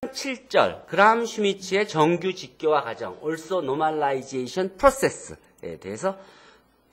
7절 그람 슈미츠의 정규 직교화 과정 also normalization process에 대해서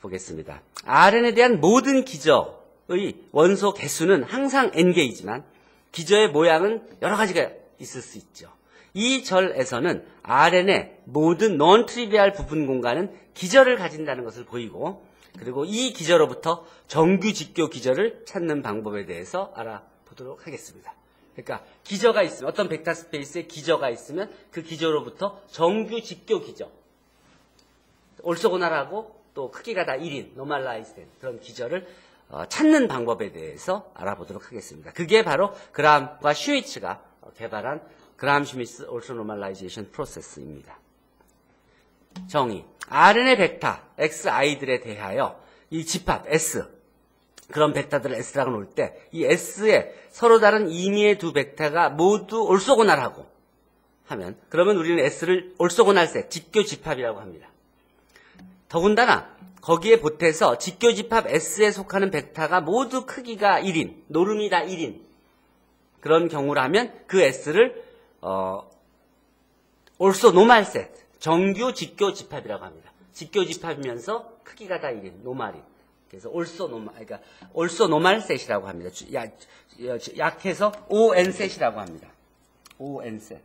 보겠습니다. RN에 대한 모든 기저의 원소 개수는 항상 n개이지만 기저의 모양은 여러 가지가 있을 수 있죠. 이 절에서는 RN의 모든 non-trivial 부분 공간은 기저를 가진다는 것을 보이고, 그리고 이 기저로부터 정규 직교 기저를 찾는 방법에 대해서 알아보도록 하겠습니다. 그러니까 기저가 있으면, 어떤 벡터 스페이스에 기저가 있으면 그 기저로부터 정규 직교 기저, 올소고날하고 또 크기가 다 1인, 노멀라이즈된 그런 기저를 찾는 방법에 대해서 알아보도록 하겠습니다. 그게 바로 그람과 슈미츠가 개발한 그람 슈미츠 올소 노멀라이제이션 프로세스입니다. 정의. RN의 벡터 xi들에 대하여 이 집합 S, 그런 벡터들을 S라고 놓을 때 이 S에 서로 다른 임의의 두 벡터가 모두 올소고날하고 하면, 그러면 우리는 S를 올소고날 셋, 직교 집합이라고 합니다. 더군다나 거기에 보태서 직교 집합 S에 속하는 벡터가 모두 크기가 1인, 노름이 다 1인 그런 경우라면 그 S를 올소 노말 셋, 정규 직교 집합이라고 합니다. 직교 집합이면서 크기가 다 1인, 노말인. 그래서 올소 노말 셋이라고 합니다. 약해서 ON 셋이라고 합니다. ON 셋.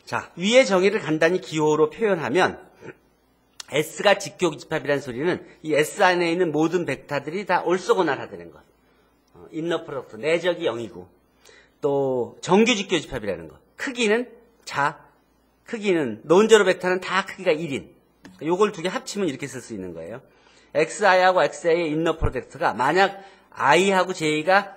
자, 위의 정의를 간단히 기호로 표현하면 S가 직교 집합이라는 소리는 이 S 안에 있는 모든 벡터들이 다 올소고날하다는 것. 인너 프로덕트, 내적이 0이고, 또 정규 직교 집합이라는 것. 크기는 논제로 벡터는 다 크기가 1인. 요걸 두 개 합치면 이렇게 쓸 수 있는 거예요. XI하고 XI의 인너 프로덕트가 만약 I하고 J가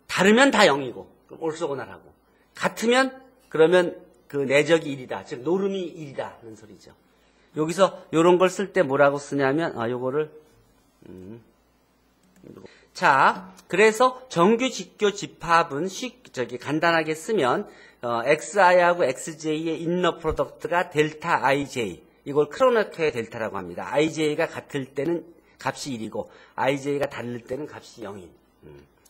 다르면 다 0이고, 그럼 올소고날하고. 같으면 그러면 그 내적이 1이다. 즉 노름이 1이다. 하는 소리죠. 여기서 요런 걸 쓸 때 뭐라고 쓰냐면, 요거를 자, 그래서 정규 직교 집합은 간단하게 쓰면 XI하고 XJ의 인너 프로덕트가 델타 IJ, 이걸 크로네커의 델타라고 합니다. IJ가 같을 때는 값이 1이고 IJ가 다를 때는 값이 0인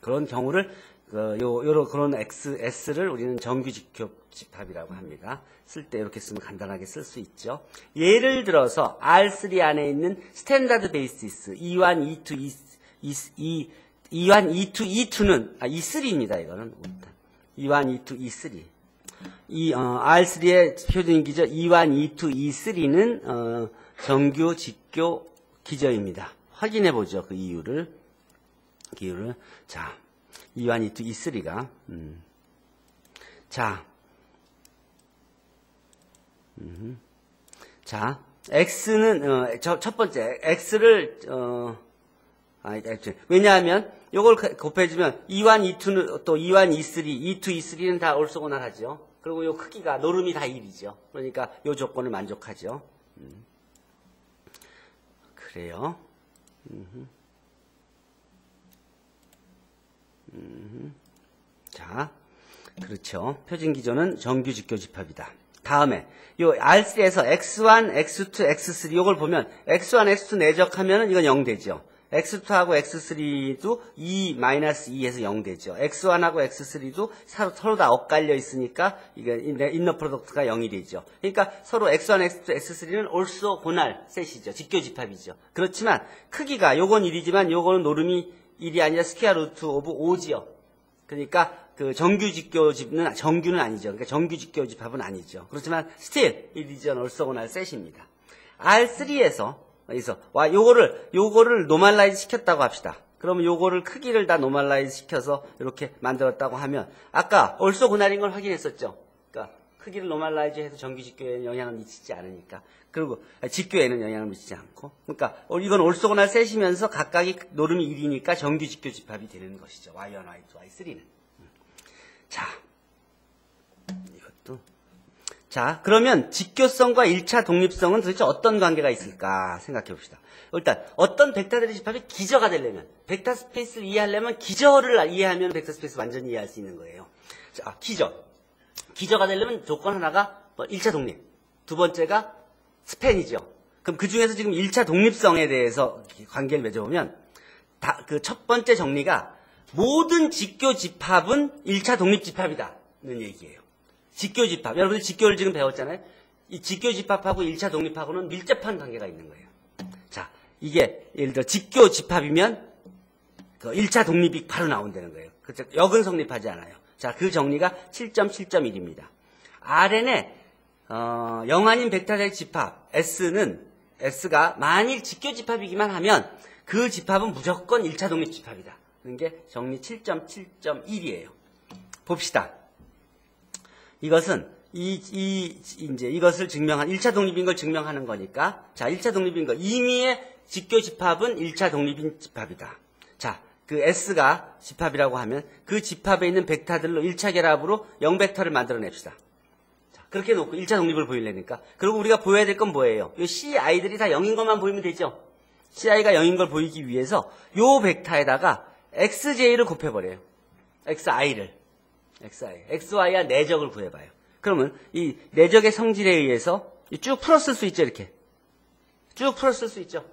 그런 경우를 그런 S를 우리는 정규 직교 집합이라고 합니다. 쓸 때 이렇게 쓰면 간단하게 쓸 수 있죠. 예를 들어서 R3 안에 있는 스탠다드 베이시스 E1, E2, E1, E2, E2는 E3입니다. 이거는 E1, E2, E3. R3의 표준 기저 E1, E2, E3는 정규 직교 기저입니다. 확인해 보죠. 그 기호를. 자, E1, E2, E3가 자, X는 첫 번째 X를 왜냐하면 요걸 곱해주면 E1, E2는 또 E1, E3, E2, E3는 다 올소고날 하죠. 그리고 요 크기가 노름이 다 1이죠. 그러니까 요 조건을 만족하죠. 그래요. 자, 그렇죠. 표준 기조는 정규 직교 집합이다. 다음에 요 R3에서 X1, X2, X3 요걸 보면 X1, X2 내적하면은 이건 0 되죠. X2하고 X3도 2-2에서 0 되죠. X1하고 X3도 서로 다 엇갈려 있으니까 이게 인너 프로덕트가 0이 되죠. 그러니까 서로 X1, X2, X3는 올소고날 셋이죠. 직교 집합이죠. 그렇지만 크기가 요건 1이지만 요거는 노름이 1이 아니라 스퀘어 루트 오브 5지요. 그러니까 그 정규 직교 집은 정규는 아니죠. 그러니까 정규 직교 집합은 아니죠. 그렇지만 still it is an 올소고날 셋입니다. R3에서 요거를 노멀라이즈 시켰다고 합시다. 그러면 요거를 크기를 다 노멀라이즈 시켜서 이렇게 만들었다고 하면 아까 올소고날인 걸 확인했었죠. 그러니까 크기를 노멀라이즈 해서 정규 직교에는 영향을 미치지 않으니까. 그리고 직교에는 영향을 미치지 않고. 그러니까 이건 올소고날 셋이면서 각각이 노름이 1이니까 정규 직교 집합이 되는 것이죠. Y1, Y2, Y3는. 자, 이것도. 자, 그러면 직교성과 1차 독립성은 도대체 어떤 관계가 있을까 생각해 봅시다. 일단 어떤 벡터들의 집합이 기저가 되려면, 벡터 스페이스를 이해하려면 기저를 이해하면 벡터 스페이스 완전히 이해할 수 있는 거예요. 자, 기저가 되려면 조건 하나가 1차 독립, 두 번째가 스팬이죠. 그럼 그 중에서 지금 1차 독립성에 대해서 관계를 맺어보면 그 첫 번째 정리가 모든 직교 집합은 1차 독립집합이다는 얘기예요. 직교 집합. 여러분들 직교를 지금 배웠잖아요. 이 직교 집합하고 1차 독립하고는 밀접한 관계가 있는 거예요. 자, 이게 예를 들어 직교 집합이면 그 1차 독립이 바로 나온다는 거예요. 그렇죠? 역은 성립하지 않아요. 자, 그 정리가 7.7.1입니다. RN의 영한인 벡터의 집합 S가 만일 직교 집합이기만 하면 그 집합은 무조건 1차 독립 집합이다. 그런 게 정리 7.7.1이에요. 봅시다. 이것은 이제 이것을 증명한 1차 독립인 걸 증명하는 거니까 자, 1차 독립인 거 임의의 직교 집합은 1차 독립인 집합이다. 자, 그 S가 집합이라고 하면 그 집합에 있는 벡터들로 1차 결합으로 0벡터를 만들어냅시다. 자, 그렇게 놓고 1차 독립을 보이려니까. 그리고 우리가 보여야 될 건 뭐예요? 이 CI들이 다 0인 것만 보이면 되죠. CI가 0인 걸 보이기 위해서 요 벡터에다가 XJ를 곱해버려요. XI를. XY와 내적을 구해봐요. 그러면 이 내적의 성질에 의해서 쭉 풀었을 수 있죠, 이렇게. 쭉 풀었을 수 있죠.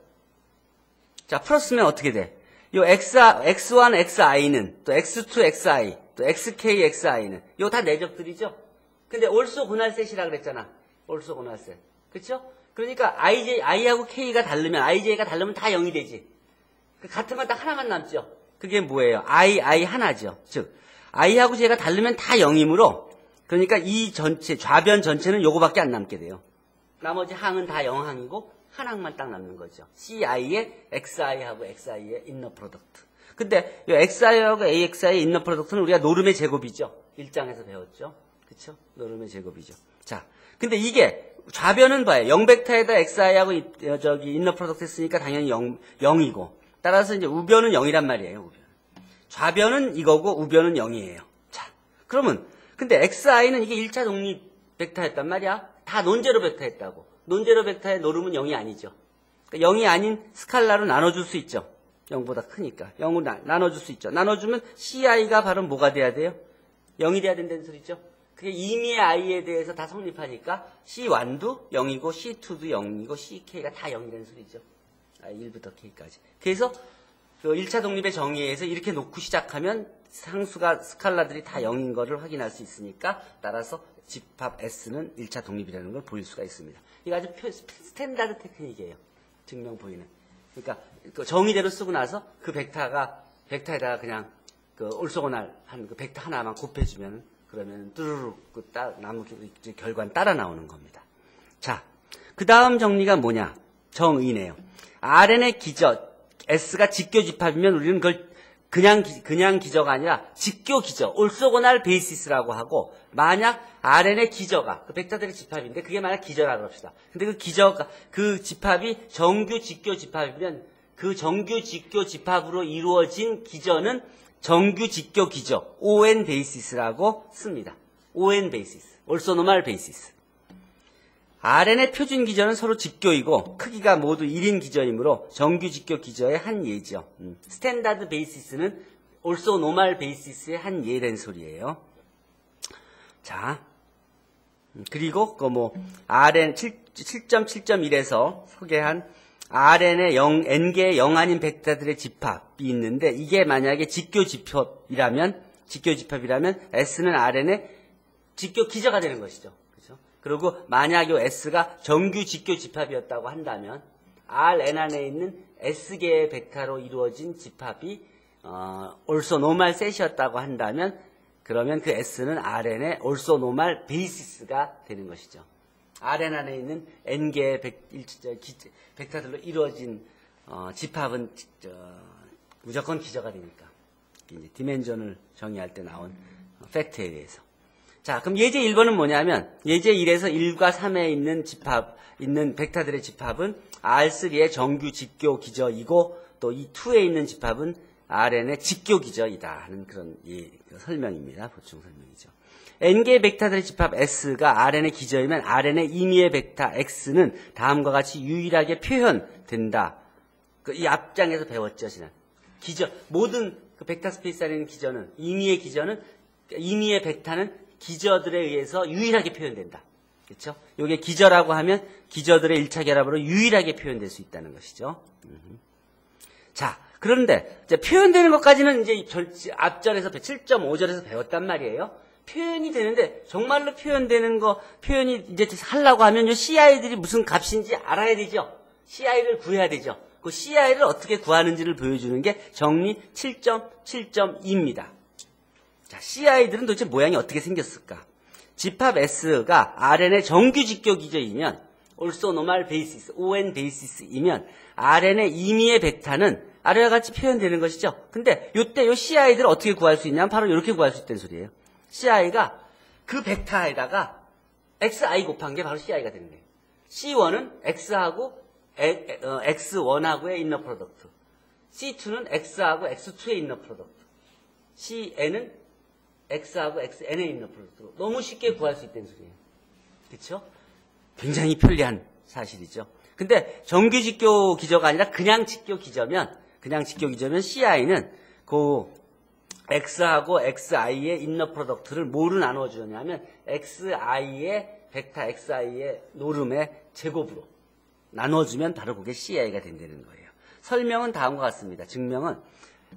자, 풀었으면 어떻게 돼? 요 X1, XI는, 또 X2, XI, 또 XK, XI는, 요 다 내적들이죠? 근데 올소 고날셋이라 그랬잖아. 올소 고날셋. 그쵸? 그러니까 I하고 K가 다르면, IJ가 다르면 다 0이 되지. 같은 건 딱 하나만 남죠? 그게 뭐예요? I 하나죠. 즉, I하고 J가 다르면 다 0이므로, 그러니까 이 전체, 좌변 전체는 요거밖에 안 남게 돼요. 나머지 항은 다 0항이고, 한 항만 딱 남는 거죠. CI의 XI하고 XI의 인너 프로덕트. 근데 이 XI하고 AXI의 인너 프로덕트는 우리가 노름의 제곱이죠. 1장에서 배웠죠. 그쵸? 노름의 제곱이죠. 자, 근데 이게 좌변은 봐요. 0벡터에다 XI하고 인너 프로덕트 했으니까 당연히 0이고. 따라서 이제 우변은 0이란 말이에요. 우변. 좌변은 이거고 우변은 0이에요. 자, 그러면 근데 XI는 이게 1차 독립 벡터였단 말이야. 다 논제로 벡터였다고. 논제로 벡터의 노름은 0이 아니죠. 그러니까 0이 아닌 스칼라로 나눠줄 수 있죠. 0보다 크니까. 0으로 나눠줄 수 있죠. 나눠주면 CI가 바로 뭐가 돼야 돼요? 0이 돼야 된다는 소리죠. 그게 임의의 I에 대해서 다 성립하니까 C1도 0이고 C2도 0이고 CK가 다 0이라는 소리죠. 1부터 K까지. 그래서 그 1차 독립의 정의에서 이렇게 놓고 시작하면 상수가 스칼라들이 다 0인 거를 확인할 수 있으니까 따라서 집합 S는 1차 독립이라는 걸 보일 수가 있습니다. 이거 아주 스탠다드 테크닉이에요. 증명 보이는. 그러니까 그 정의대로 쓰고 나서 그 벡터에다가 그냥 그 올소고날 한 그 벡터 하나만 곱해주면 그러면 뚜루룩 그 나무 결과는 따라 나오는 겁니다. 자, 그 다음 정리가 뭐냐? 정의네요. RN의 기저 S가 직교 집합이면 우리는 그걸 그냥 기저가 아니라 직교 기저, 올소고날 베이시스라고 하고, 만약 RN의 기저가, 그 벡터들의 집합인데, 그게 만약 기저라고 합시다. 근데 그 기저가, 그 집합이 정규 직교 집합이면, 그 정규 직교 집합으로 이루어진 기저는 정규 직교 기저, ON 베이시스라고 씁니다. ON 베이시스, 올소노말 베이시스. RN의 표준 기저는 서로 직교이고 크기가 모두 1인 기저이므로 정규 직교 기저의 한 예죠. 스탠다드 베이시스는 also normal 베이시스의 한 예라는 소리예요. 자, 그리고 RN 7.7.1에서 소개한 RN의 n개의 영아닌 벡터들의 집합이 있는데 이게 만약에 직교 집합이라면 S는 RN의 직교 기저가 되는 것이죠. 그리고 만약 이 S가 정규 직교 집합이었다고 한다면 Rn 안에 있는 S개의 벡터로 이루어진 집합이 also normal 셋이었다고 한다면 그러면 그 S는 Rn의 also normal 베이시스가 되는 것이죠. Rn 안에 있는 n개의 벡터들로 이루어진 집합은 무조건 기저가 되니까. 이제 디멘전을 정의할 때 나온 팩트에 대해서. 자, 그럼 예제 1번은 뭐냐면, 예제 1에서 1과 3에 있는 벡터들의 집합은 R3의 정규 직교 기저이고, 또 이 2에 있는 집합은 Rn의 직교 기저이다 하는 그런 설명입니다. 보충 설명이죠. n개의 벡터들의 집합 S가 Rn의 기저이면 Rn의 임의의 벡터 X는 다음과 같이 유일하게 표현된다. 이 앞장에서 배웠죠, 지난. 기저, 모든 그 벡터 스페이스 안에 있는 기저는, 임의의 벡터는 기저들에 의해서 유일하게 표현된다. 그렇죠? 이게 기저라고 하면 기저들의 1차 결합으로 유일하게 표현될 수 있다는 것이죠. 자, 그런데 이제 표현되는 것까지는 이제 앞절에서 7.5절에서 배웠단 말이에요. 표현이 되는데 정말로 표현되는 거 표현이 이제 하려고 하면 요 CI들이 무슨 값인지 알아야 되죠. CI를 구해야 되죠. 그 CI를 어떻게 구하는지를 보여주는 게 정리 7.7.2입니다. 자, CI들은 도대체 모양이 어떻게 생겼을까? 집합 S가 RN의 정규 직교 기저이면 orthonormal basis, ON basis이면 RN의 임의의 벡터는 아래와 같이 표현되는 것이죠. 근데 요때 요 CI들을 어떻게 구할 수 있냐면 바로 이렇게 구할 수 있다는 소리예요. CI가 그 벡터에다가 XI 곱한 게 바로 CI가 되는 거예요. C1은 X하고 X1하고의 인너 프로덕트. C2는 X하고 X2의 인너 프로덕트. CN은 X하고 XN의 인너 프로덕트. 너무 쉽게 구할 수 있다는 소리예요. 그렇죠? 굉장히 편리한 사실이죠. 근데 정규 직교 기저가 아니라 그냥 직교 기저면 CI는 그 X하고 XI의 인너 프로덕트를 뭐로 나눠주냐면 XI의 벡터 XI의 노름의 제곱으로 나눠주면 바로 그게 CI가 된다는 거예요. 설명은 다음과 같습니다. 증명은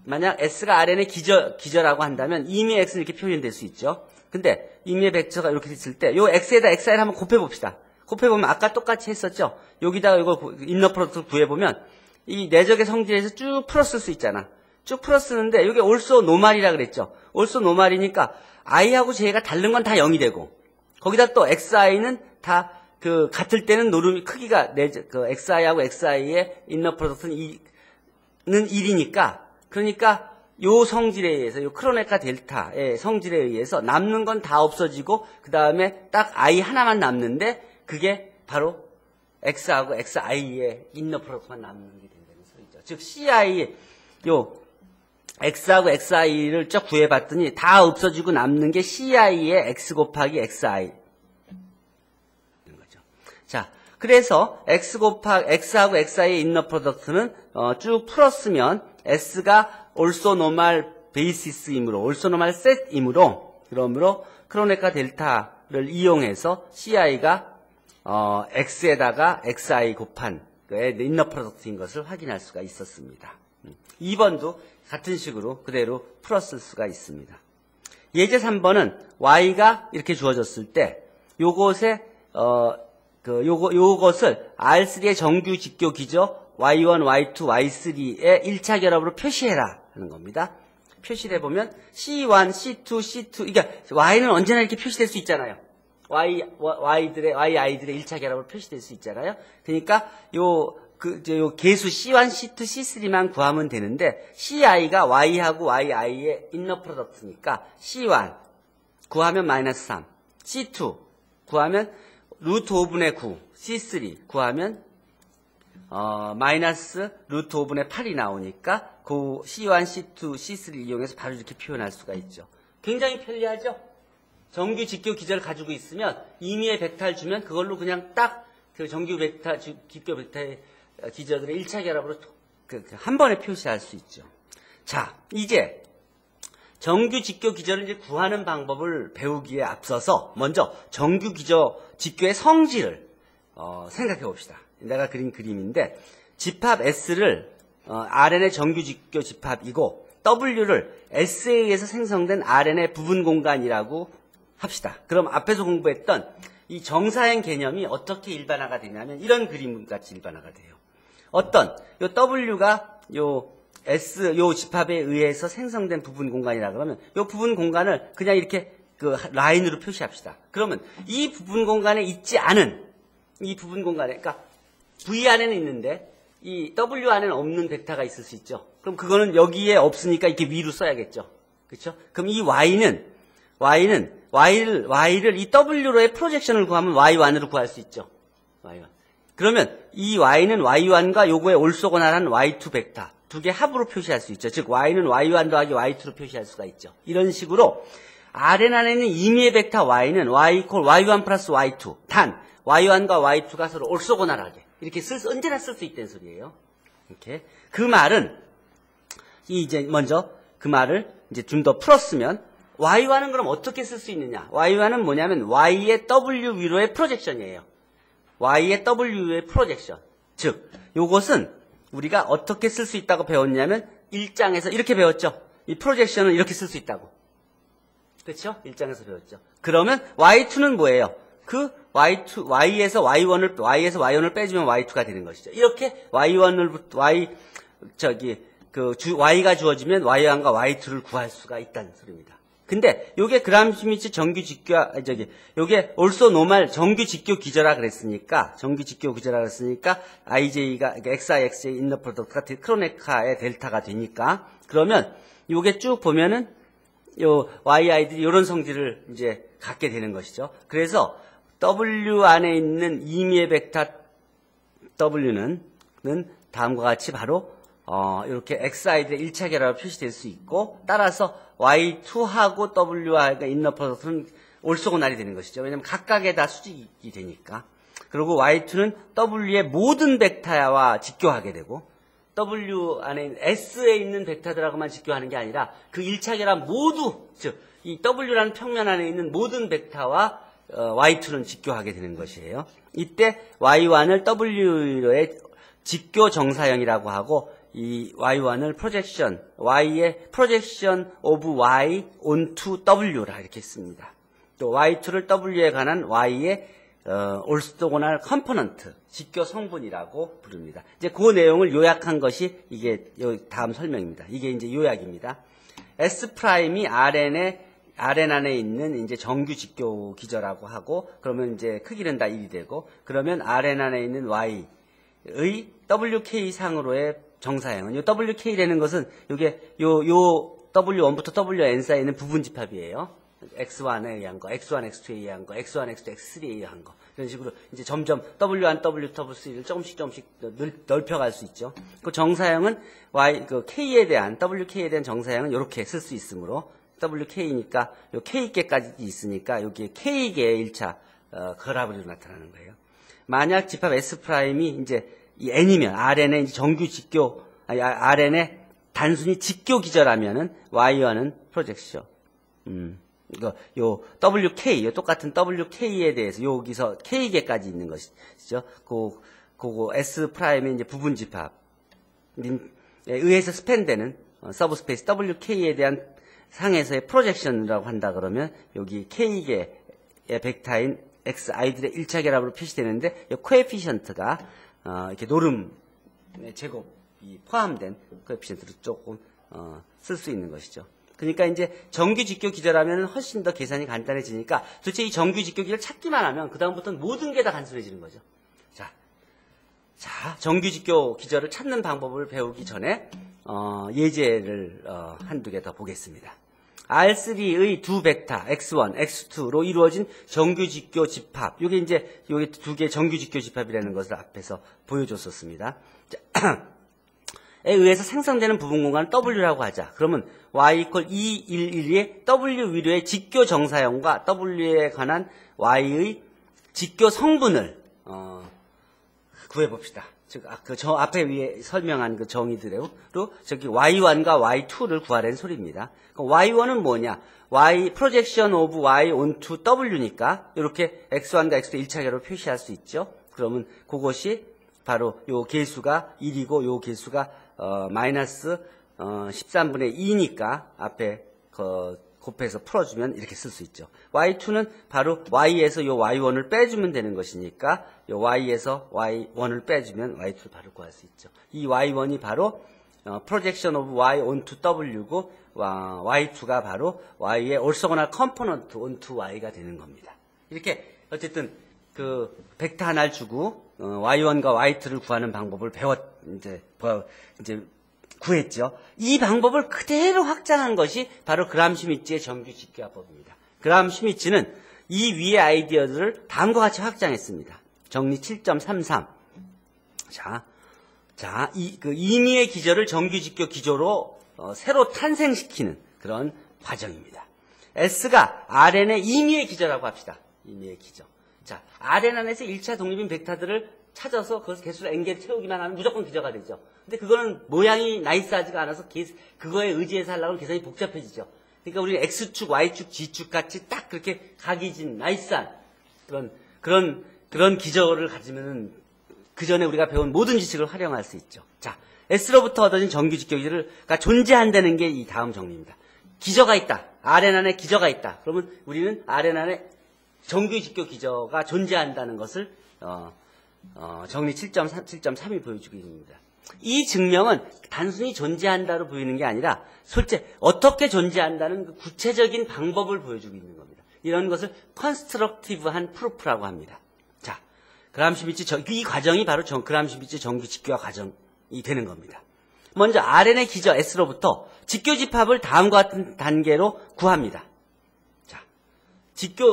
만약 S가 RN의 기저라고 한다면 임의 X는 이렇게 표현될 수 있죠. 근데 임의 벡터가 이렇게 됐을 때 요 X에다 XI를 한번 곱해봅시다. 곱해보면 아까 똑같이 했었죠. 여기다가 이거 인너 프로덕트를 구해보면 이 내적의 성질에서 쭉 풀었을 수 있잖아. 쭉 풀었쓰는데 이게 orthonormal이라 그랬죠. orthonormal이니까 I하고 J가 다른 건 다 0이 되고 거기다 또 XI는 다 그 같을 때는 노름이 크기가 그 XI하고 XI의 인너 프로덕트는 1이니까 그러니까 요 성질에 의해서 요 크로네카 델타의 성질에 의해서 남는 건 다 없어지고 그 다음에 딱 I 하나만 남는데 그게 바로 X하고 XI의 인너 프로덕트만 남는 게 된다는 소리죠. 즉 CI 요 X하고 XI를 쭉 구해봤더니 다 없어지고 남는 게 CI의 X 곱하기 XI. 거죠. 자, 그래서 X하고 XI의 인너 프로덕트는 쭉 풀었으면 S가 orthonormal basis이므로, orthonormal set이므로, 그러므로 크로네카 델타를 이용해서 CI가 X에다가 XI 곱한 인너 프로덕트인 것을 확인할 수가 있었습니다. 2번도 같은 식으로 그대로 풀었을 수가 있습니다. 예제 3번은 Y가 이렇게 주어졌을 때 요것에 요것을 R3의 정규 직교 기저 Y1, Y2, Y3의 1차 결합으로 표시해라 하는 겁니다. 표시를 해보면 C1, C2, C2 그러니까 Y는 언제나 이렇게 표시될 수 있잖아요. Yi들의 1차 결합으로 표시될 수 있잖아요. 그러니까 요 개수 C1, C2, C3만 구하면 되는데 CI가 Y하고 YI의 인너 프로덕트니까 C1 구하면 마이너스 3, C2 구하면 루트 5분의 9, C3 구하면 마이너스 루트 5분의 8이 나오니까 그 C1, C2, C3를 이용해서 바로 이렇게 표현할 수가 있죠. 굉장히 편리하죠? 정규 직교 기저를 가지고 있으면 임의의 벡터를 주면 그걸로 그냥 딱 그 정규 벡터, 직교 벡터의 기저들의 1차 결합으로 한 번에 표시할 수 있죠. 자, 이제 정규 직교 기저를 이제 구하는 방법을 배우기에 앞서서 먼저 정규 기저 직교의 성질을 생각해 봅시다. 내가 그린 그림인데 집합 S를 RN의 정규 직교 집합이고 W를 S에 의해서 생성된 RN의 부분 공간이라고 합시다. 그럼 앞에서 공부했던 이 정사행 개념이 어떻게 일반화가 되냐면 이런 그림 같이 일반화가 돼요. 어떤 요 W가 요 S 요 집합에 의해서 생성된 부분 공간이라 그러면 요 부분 공간을 그냥 이렇게 그 라인으로 표시합시다. 그러면 이 부분 공간에 있지 않은 이 부분 공간에 그러니까 V 안에는 있는데 이 W 안에는 없는 벡터가 있을 수 있죠. 그럼 그거는 여기에 없으니까 이렇게 위로 써야겠죠. 그렇죠? 그럼 이 Y를 이 W로의 프로젝션을 구하면 Y1으로 구할 수 있죠. Y1. 그러면 이 Y는 Y1과 요거에 올소고나란 Y2 벡터 두 개 합으로 표시할 수 있죠. 즉 Y는 Y1 더하기 Y2로 표시할 수가 있죠. 이런 식으로 Rn 안에 있는 임의의 벡터 Y는 Y1 플러스 Y2 단 Y1과 Y2가 서로 올소고나라게 이렇게 언제나 쓸 수 있다는 소리예요. 이렇게 그 말은 이제 먼저 그 말을 이제 좀 더 풀었으면 Y1은 그럼 어떻게 쓸 수 있느냐? Y1은 뭐냐면 Y의 W 위로의 프로젝션이에요. Y의 W 위로의 프로젝션. 즉, 요것은 우리가 어떻게 쓸 수 있다고 배웠냐면 1장에서 이렇게 배웠죠. 이 프로젝션은 이렇게 쓸 수 있다고. 그렇죠? 1장에서 배웠죠. 그러면 Y2는 뭐예요? 그 Y2, Y에서 Y1을 빼주면 Y2가 되는 것이죠. 이렇게 Y가 주어지면 Y1과 Y2를 구할 수가 있다는 소리입니다. 근데 요게 그람슈미츠 정규 직교, 요게 also normal 정규 직교 기저라 그랬으니까, IJ가, XIXJ 인너 프로덕트가 크로네카의 델타가 되니까, 그러면 요게 쭉 보면은 요 YI들이 이런 성질을 이제 갖게 되는 것이죠. 그래서 W 안에 있는 임의의 벡터 W는 다음과 같이 바로 이렇게 XI들의 1차 결합으로 표시될 수 있고, 따라서 Y2하고 W가 인너 프로덕트는 올소고날이 되는 것이죠. 왜냐하면 각각에 다 수직이 되니까. 그리고 Y2는 W의 모든 벡터와 직교하게 되고, W 안에 있는 S에 있는 벡터들하고만 직교하는 게 아니라 그 1차 결합 모두, 즉 이 W라는 평면 안에 있는 모든 벡터와 Y2는 직교하게 되는 것이에요. 이때 Y1을 W의 직교 정사형이라고 하고, 이 Y1을 프로젝션, Y의 프로젝션 오브 Y onto W라 이렇게 씁니다. 또 Y2를 W에 관한 Y의 orthogonal component, 직교 성분이라고 부릅니다. 이제 그 내용을 요약한 것이 이게 다음 설명입니다. 이게 이제 요약입니다. S'이 Rn 안에 있는 이제 정규 직교 기저라고 하고, 그러면 이제 크기는 다 1이 되고, 그러면 Rn 안에 있는 Y의 WK 상으로의 정사형은, 요 WK라는 것은, 요게, 요 W1부터 WN 사이에 있는 부분 집합이에요. X1에 의한 거, X1, X2에 의한 거, X1, X2, X3에 의한 거. 이런 식으로 이제 점점 W1, W2, W3를 조금씩 넓혀갈 수 있죠. 그 정사형은 K에 대한, WK에 대한 정사형은 이렇게 쓸 수 있으므로, WK니까, 요 K개까지 있으니까, 여기에 K개의 1차, 결합으로 나타나는 거예요. 만약 집합 S'이 이제, 이 N이면, Rn의 정규 직교, Rn의 단순히 직교 기저라면은, Y1은 프로젝션. 요 WK, 요 똑같은 WK에 대해서 여기서 K개까지 있는 것이죠. 그거 S'의 이제 부분 집합에 의해서 스팬되는 서브스페이스 WK에 대한 상에서의 프로젝션이라고 한다 그러면 여기 K개의 벡터인 XI들의 1차 결합으로 표시되는데 이 코에피션트가 이렇게 노름의 제곱이 포함된 코에피션트를 조금 쓸 수 있는 것이죠. 그러니까 이제 정규 직교 기저라면 훨씬 더 계산이 간단해지니까 도대체 이 정규 직교 기저를 찾기만 하면 그다음부터는 모든 게 다 단순해지는 거죠. 자, 정규 직교 기저를 찾는 방법을 배우기 전에 예제를 한두 개 더 보겠습니다. R3의 두 벡터 X1, X2로 이루어진 정규 직교 집합. 요게 이제 요게 두 개 정규 직교 집합이라는 것을 앞에서 보여줬었습니다. 에 의해서 생성되는 부분 공간을 W라고 하자. 그러면 Y = E11의 W 위로의 직교 정사형과 W에 관한 Y의 직교 성분을 구해봅시다. 즉, 저 앞에 위에 설명한 그 정의대로 저기 Y1과 Y2를 구하라는 소리입니다. Y1은 뭐냐? 프로젝션 오브 Y onto W니까 이렇게 X1과 X2 1차계로 표시할 수 있죠. 그러면 그것이 바로 요 개수가 1이고 요 개수가 마이너스 13분의 2니까 앞에 곱해서 풀어주면 이렇게 쓸 수 있죠. Y2는 바로 Y에서 요 Y1을 빼주면 되는 것이니까 요 Y에서 Y1을 빼주면 Y2를 바로 구할 수 있죠. 이 Y1이 바로 projection of Y onto W고 Y2가 바로 Y의 orthogonal component onto Y가 되는 겁니다. 이렇게 어쨌든 그 벡터 하나를 주고 Y1과 Y2를 구하는 방법을 이제 구했죠. 이 방법을 그대로 확장한 것이 바로 그람슈미츠의 정규 직교합법입니다. 그람슈미츠는 이 위의 아이디어들을 다음과 같이 확장했습니다. 정리 7.33. 그 임의의 기저를 정규 직교 기조로 새로 탄생시키는 그런 과정입니다. S가 Rn의 임의의 기저라고 합시다. 임의의 기저. 자, Rn 안에서 1차 독립인 벡터들을 찾아서 그것을 개수를 n개를 채우기만 하면 무조건 기저가 되죠. 근데 그거는 모양이 나이스하지가 않아서 그거에 의지해서 하려면 계산이 복잡해지죠. 그러니까 우리 X축, Y축, G축 같이 딱 그렇게 각이진 나이스한 그런 기저를 가지면은 그 전에 우리가 배운 모든 지식을 활용할 수 있죠. 자, S로부터 얻어진 정규 직교 기저가 존재한다는 게 이 다음 정리입니다. 기저가 있다. Rn 안에 기저가 있다. 그러면 우리는 Rn 안에 정규 직교 기저가 존재한다는 것을 정리 7.3이 보여주고 있습니다. 이 증명은 단순히 존재한다로 보이는 게 아니라 실제 어떻게 존재한다는 그 구체적인 방법을 보여주고 있는 겁니다. 이런 것을 컨스트럭티브한 프루프라고 합니다. 자, 그람슈비츠 이 과정이 바로 그람슈비츠 정규 직교화 과정이 되는 겁니다. 먼저 Rn의 기저 S로부터 직교 집합을 다음과 같은 단계로 구합니다. 자,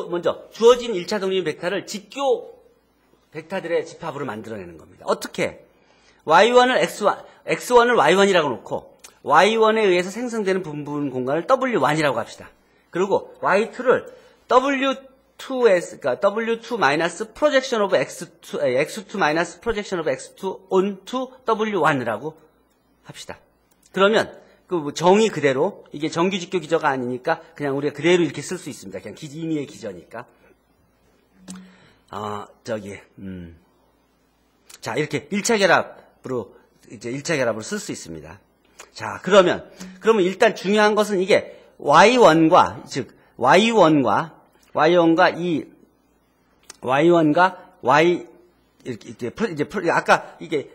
먼저 주어진 1차 독립 벡터를 직교 벡터들의 집합으로 만들어내는 겁니다. 어떻게? Y1을 X1을 Y1이라고 놓고 Y1에 의해서 생성되는 부분 공간을 W1이라고 합시다. 그리고 Y2를 W2S, 그러니까 W2 마이너스 프로젝션 오브 X2 마이너스 프로젝션 오브 X2 onto W1이라고 합시다. 그러면 그 정의 그대로 이게 정규 직교 기저가 아니니까 그냥 우리가 그대로 이렇게 쓸 수 있습니다. 그냥 임의의 기저니까. 자, 이렇게 1차 결합으로 이제 1차 결합으로 쓸 수 있습니다. 자, 그러면 일단 중요한 것은 이게 Y1과 즉 Y1과 Y 이렇게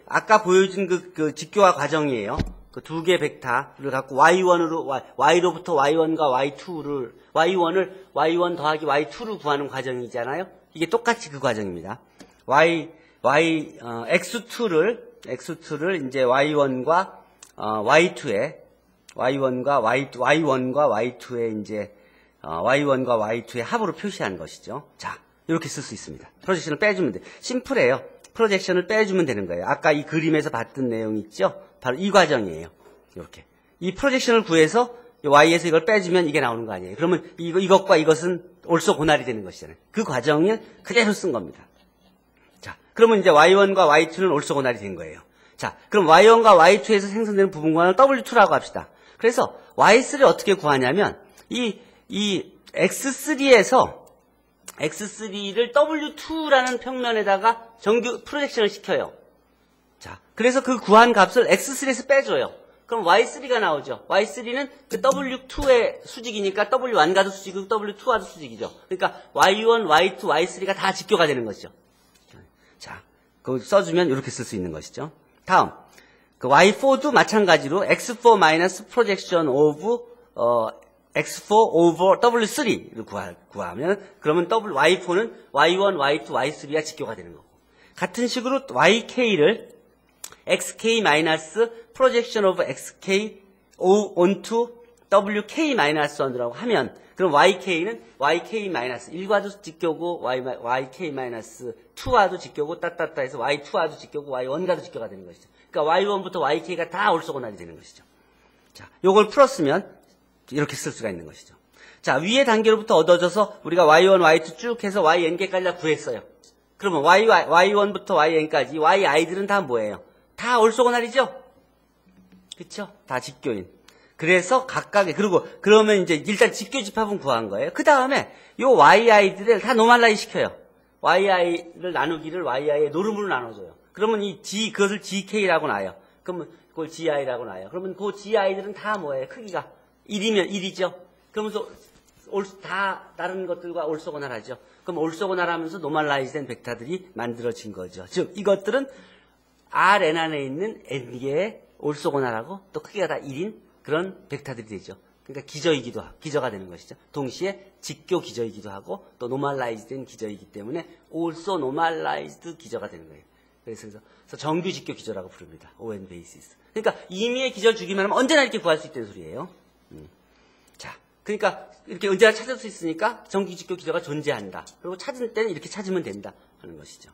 아까 보여준 그 직교화 과정이에요. 그 두 개 벡터를 갖고 Y로부터 Y1과 Y1을 Y1 더하기 Y2로 구하는 과정이잖아요. 이게 똑같이 그 과정입니다. X2를 이제 Y1과 Y2에 이제 Y1과 Y2의 합으로 표시한 것이죠. 자, 이렇게 쓸 수 있습니다. 프로젝션을 빼주면 돼. 심플해요. 프로젝션을 빼주면 되는 거예요. 아까 이 그림에서 봤던 내용 있죠? 바로 이 과정이에요. 이렇게. 이 프로젝션을 구해서 Y에서 이걸 빼주면 이게 나오는 거 아니에요. 그러면 이것과 이것은 올소고날이 되는 것이잖아요. 그 과정을 그대로 쓴 겁니다. 자, 그러면 이제 Y1과 Y2는 올소고날이 된 거예요. 자, 그럼 Y1과 Y2에서 생성되는 부분 공간을 W2라고 합시다. 그래서 Y3를 어떻게 구하냐면 이 X3를 W2라는 평면에다가 정규 프로젝션을 시켜요. 자, 그래서 그 구한 값을 X3에서 빼줘요. 그럼 Y3가 나오죠. Y3는 그 W2의 수직이니까 W1과도 수직이고 W2와도 수직이죠. 그러니까 Y1, Y2, Y3가 다 직교가 되는 것이죠. 자, 그거 써주면 이렇게 쓸 수 있는 것이죠. 다음, 그 Y4도 마찬가지로 X4 마이너스 프로젝션 오브 X4 over W3를 구하면 그러면 Y4는 Y1, Y2, Y3가 직교가 되는 거고 같은 식으로 YK를 XK 마이너스 프로젝션 오브 XK onto WK 마이너스 1이라고 하면 그럼 YK는 YK 마이너스 1과도 직교고 YK 마이너스 2와도 직교고 따따따 해서 Y2와도 직교고 Y1과도 직교가 되는 것이죠. 그러니까 Y1부터 YK가 다 올소고날이 되는 것이죠. 자, 요걸 풀었으면 이렇게 쓸 수가 있는 것이죠. 자, 위의 단계로부터 얻어져서 우리가 Y1, Y2 쭉 해서 YN까지 다 구했어요. 그러면 Y1부터 YN까지 YI들은 다 뭐예요? 다 올소고날이죠? 그쵸? 다 직교인. 그래서 각각의, 그러면 이제 일단 직교 집합은 구한 거예요. 그 다음에 요 YI들을 다 노멀라이즈 시켜요. YI를 나누기를 YI의 노름으로 나눠줘요. 그러면 그것을 GK라고 놔요. 그러면 그걸 GI라고 놔요. 그러면 그 GI들은 다 뭐예요? 크기가 1이면 1이죠. 그러면서 다 다른 것들과 올소고날 하죠. 그럼 올소고날 하면서 노멀라이즈된 벡터들이 만들어진 거죠. 즉 이것들은 Rn 안에 있는 n개의 올소고날하고 또 크기가 다 1인 그런 벡터들이 되죠. 그러니까 기저가 되는 것이죠. 동시에 직교 기저이기도 하고 또 노멀라이즈된 기저이기 때문에 also normalized 기저가 되는 거예요. 그래서 정규 직교 기저라고 부릅니다. ON basis. 그러니까 임의의 기저를 주기만 하면 언제나 이렇게 구할 수 있다는 소리예요. 자, 그러니까 이렇게 언제나 찾을 수 있으니까 정규 직교 기저가 존재한다. 그리고 찾을 때는 이렇게 찾으면 된다 하는 것이죠.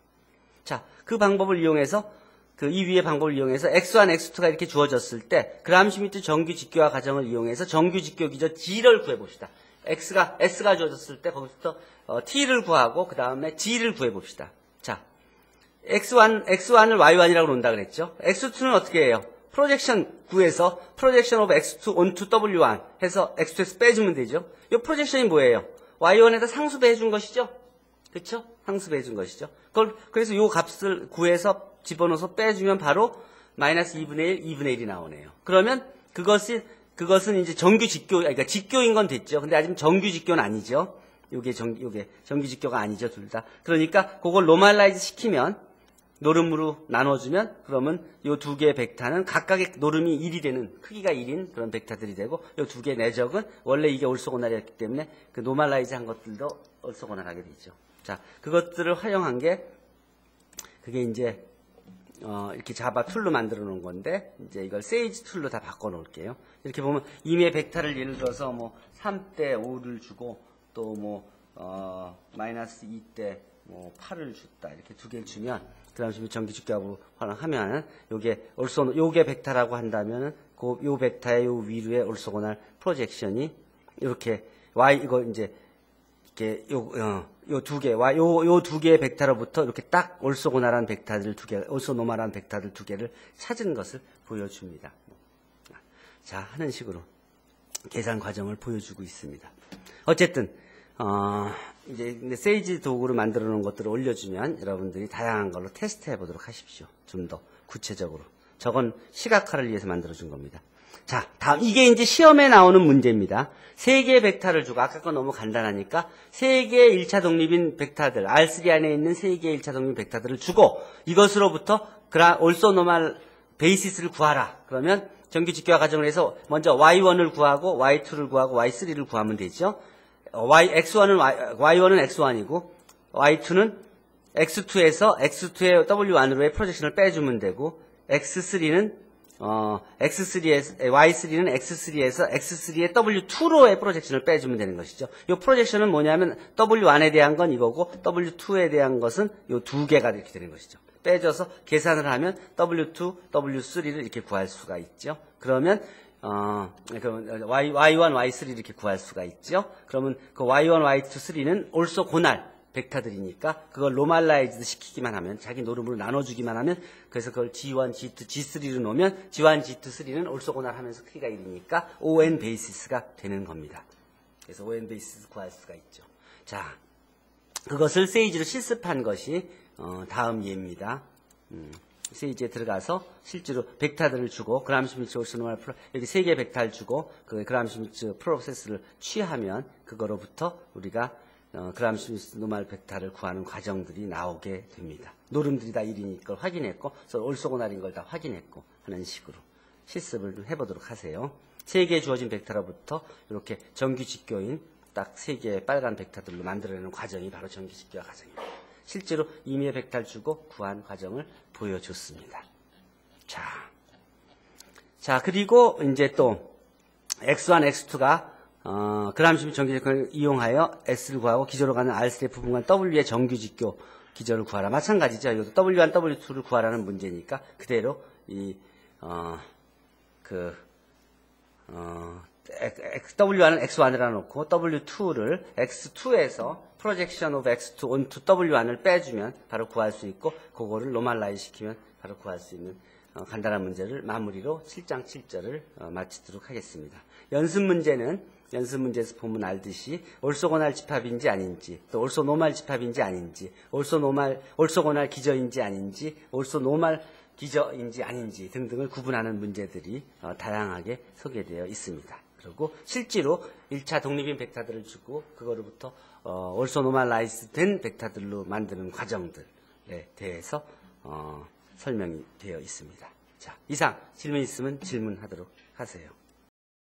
자, 그 방법을 이용해서 이 위의 방법을 이용해서 X1, X2가 이렇게 주어졌을 때 그람슈미트 정규 직교화 과정을 이용해서 정규 직교 기저 G를 구해봅시다. S가 주어졌을 때 거기서부터 T를 구하고 그 다음에 G를 구해봅시다. 자, X1을 Y1이라고 놓는다 그랬죠. X2는 어떻게 해요? 프로젝션 구해서 프로젝션 오브 X2 onto W1 해서 X2에서 빼주면 되죠. 이 프로젝션이 뭐예요? Y1에다 상수배 해준 것이죠. 그렇죠? 상수배 해준 것이죠. 그래서 이 값을 구해서 집어넣어서 빼주면 바로 마이너스 2분의 1, 2분의 1이 나오네요. 그러면 그것은 이제 정규 직교, 그러니까 직교인 건 됐죠. 근데 아직 정규 직교는 아니죠. 요게 정규 직교가 아니죠, 둘 다. 그러니까 그걸 노멀라이즈 시키면, 노름으로 나눠주면, 그러면 요 두 개의 벡터는 각각의 노름이 1이 되는, 크기가 1인 그런 벡터들이 되고, 요 두 개의 내적은 원래 이게 올소고날이었기 때문에 그 노멀라이즈 한 것들도 올소고날하게 되죠. 자, 그것들을 활용한 게, 그게 이제, 이렇게 자바 툴로 만들어 놓은 건데, 이제 이걸 세이지 툴로 다 바꿔 놓을게요. 이렇게 보면, 임의 벡터를 예를 들어서 뭐, 3대 5를 주고, 또 뭐, 마이너스 2대 뭐, 8을 줬다. 이렇게 두 개를 주면, 그 다음에 정기 직교합으로 활용하면은, 요게 벡터라고 한다면은, 요 벡터의 요 위로의 올소고날 프로젝션이, 이렇게, 이거 이제, 이렇게, 요 두 개, 요 두 개의 벡터로부터 이렇게 딱 올소고날한 벡터들 두 개, 올소노멀한 벡터들 두 개를 찾은 것을 보여줍니다. 자, 하는 식으로 계산 과정을 보여주고 있습니다. 어쨌든, 이제 세이지 도구로 만들어 놓은 것들을 올려주면 여러분들이 다양한 걸로 테스트 해보도록 하십시오. 좀 더 구체적으로. 저건 시각화를 위해서 만들어준 겁니다. 자, 다음, 이게 이제 시험에 나오는 문제입니다. 세 개의 벡터를 주고, 아까 건 너무 간단하니까, 세 개의 1차 독립인 벡터들, R3 안에 있는 세 개의 1차 독립 벡터들을 주고, 이것으로부터, 올소노멀 베이시스를 구하라. 그러면, 정규 직교화 과정을 해서, 먼저 Y1을 구하고, Y2를 구하고, Y3를 구하면 되죠. Y1은 X1이고, Y2는 X2에서 X2의 W1으로의 프로젝션을 빼주면 되고, Y3는 X3에서 X3의 W2로의 프로젝션을 빼주면 되는 것이죠. 이 프로젝션은 뭐냐면 W1에 대한 건 이거고 W2에 대한 것은 이 두 개가 이렇게 되는 것이죠. 빼줘서 계산을 하면 W2, W3를 이렇게 구할 수가 있죠. 그러면 Y1, Y3 이렇게 구할 수가 있죠. 그러면 그 Y1, Y2, 3는 올소고날 벡터들이니까 그걸 노멀라이즈드 시키기만 하면 자기 노름으로 나눠주기만 하면 그래서 그걸 G1, G2, G3로 놓으면 G1, G2, 3는 올소고날 하면서 크기가 1이니까 ON 베이시스가 되는 겁니다. 그래서 ON 베이시스 구할 수가 있죠. 자, 그것을 세이지로 실습한 것이 다음 예입니다. 세이지에 들어가서 실제로 벡터들을 주고 그람슈미츠 올소노멀 여기 세 개의 벡터를 주고 그 그람슈미츠 프로세스를 취하면 그거로부터 우리가 그람슈미츠 노멀 벡터를 구하는 과정들이 나오게 됩니다. 노름들이 다 1이니까 그걸 확인했고, 올소고날인 걸 다 확인했고 하는 식으로 실습을 해보도록 하세요. 세 개의 주어진 벡터로부터 이렇게 정규 직교인 딱 세 개의 빨간 벡터들로 만들어내는 과정이 바로 정규 직교화 과정입니다. 실제로 임의의 벡터를 주고 구한 과정을 보여줬습니다. 자 그리고 이제 또 X1, X2가 그람슈미츠 정규직교를 이용하여 S를 구하고 기저로 가는 R3의 부분간 W의 정규직교 기저를 구하라. 마찬가지죠. 이것도 W1, W2를 구하라는 문제니까 그대로 W1은 X1이라 놓고 W2를 X2에서 projection of X2 onto W1을 빼주면 바로 구할 수 있고 그거를 노멀라이즈 시키면 바로 구할 수 있는 간단한 문제를 마무리로 7장 7절을 마치도록 하겠습니다. 연습 문제에서 보면 알듯이 올소고날 집합인지 아닌지, 또 올소노멀 집합인지 아닌지, 올소고날 기저인지 아닌지, 올소노멀 기저인지 아닌지 등등을 구분하는 문제들이 다양하게 소개되어 있습니다. 그리고 실제로 1차 독립인 벡터들을 주고 그거로부터 올소노멀라이즈 된 벡터들로 만드는 과정들에 대해서 설명이 되어 있습니다. 자, 이상 질문 있으면 질문하도록 하세요.